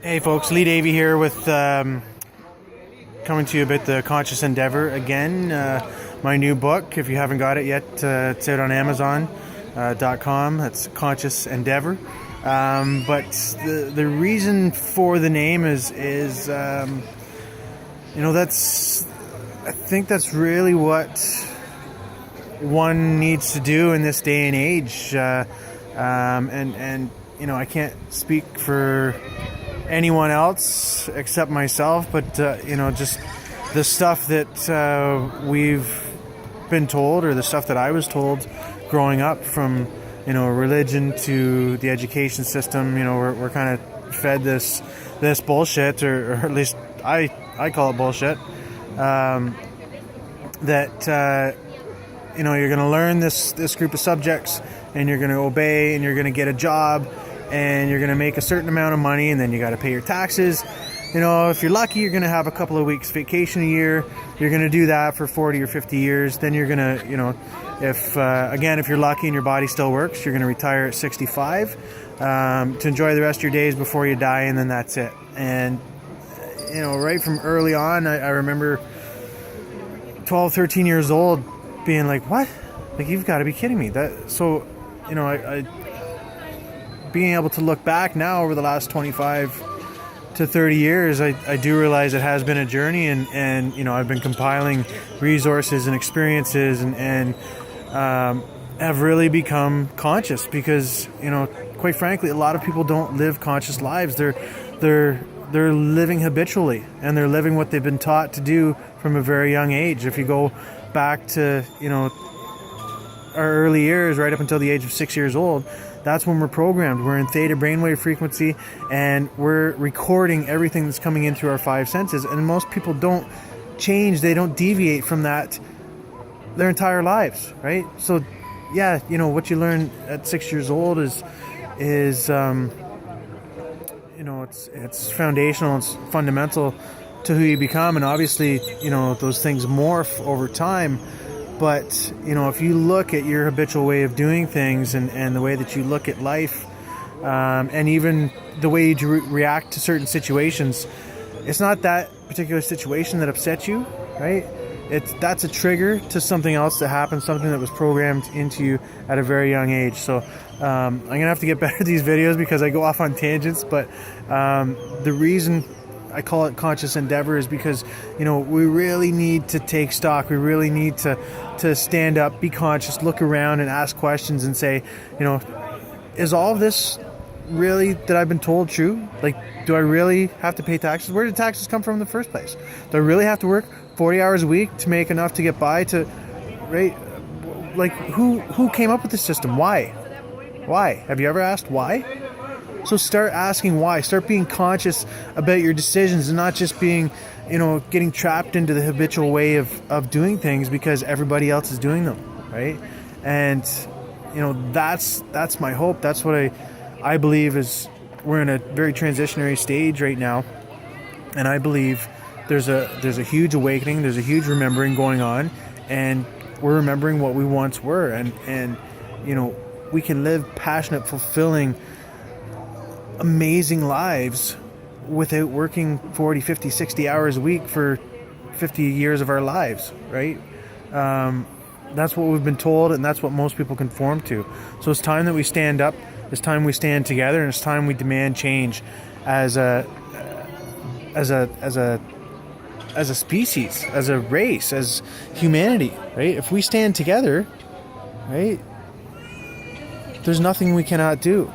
Hey folks, Lee Davey here with coming to you about the Conscious Endeavor again. My new book, if you haven't got it yet, it's out on Amazon.com. That's Conscious Endeavor. But the reason for the name is that's, I think that's really what one needs to do in this day and age. And I can't speak for anyone else except myself, but just the stuff that we've been told, or the stuff that I was told growing up, from religion to the education system. We're kind of fed this bullshit, or at least I call it bullshit, that you're going to learn this group of subjects, and you're going to obey, and you're going to get a job, and you're going to make a certain amount of money, and then you got to pay your taxes. If you're lucky, you're going to have a couple of weeks vacation a year. You're going to do that for 40 or 50 years. Then you're going to, if you're lucky and your body still works, you're going to retire at 65 to enjoy the rest of your days before you die, and then that's it. And, right from early on, I remember 12, 13 years old being like, what? Like, you've got to be kidding me. I being able to look back now over the last 25 to 30 years, I do realize it has been a journey, and I've been compiling resources and experiences, and have really become conscious, because quite frankly, a lot of people don't live conscious lives. They're living habitually, and they're living what they've been taught to do from a very young age. If you go back to our early years, right up until the age of 6 years old, that's when we're programmed. We're in theta brainwave frequency, and we're recording everything that's coming in through our five senses. And most people don't change, they don't deviate from that their entire lives, right? So, yeah, what you learn at 6 years old is it's foundational, it's fundamental to who you become, and obviously, those things morph over time. But, if you look at your habitual way of doing things, and the way that you look at life, and even the way you react to certain situations, it's not that particular situation that upsets you, right? That's a trigger to something else that happened, something that was programmed into you at a very young age. So I'm going to have to get better at these videos, because I go off on tangents. But the reason I call it Conscious Endeavor is because, we really need to take stock. We really need to stand up, be conscious, look around, and ask questions, and say, is all of this really that I've been told true? Like, do I really have to pay taxes? Where did taxes come from in the first place? Do I really have to work 40 hours a week to make enough to get by, right? Like, who came up with this system? Why? Have you ever asked why? So start asking why. Start being conscious about your decisions, and not just being, getting trapped into the habitual way of doing things because everybody else is doing them, right? And, that's my hope. That's what I believe is, we're in a very transitionary stage right now. And I believe there's a huge awakening. There's a huge remembering going on, and we're remembering what we once were. And we can live passionate, fulfilling, amazing lives without working 40, 50, 60 hours a week for 50 years of our lives, right? That's what we've been told, and that's what most people conform to. So it's time that we stand up. It's time we stand together, and it's time we demand change as a species, as a race, as humanity, right? If we stand together, right, there's nothing we cannot do.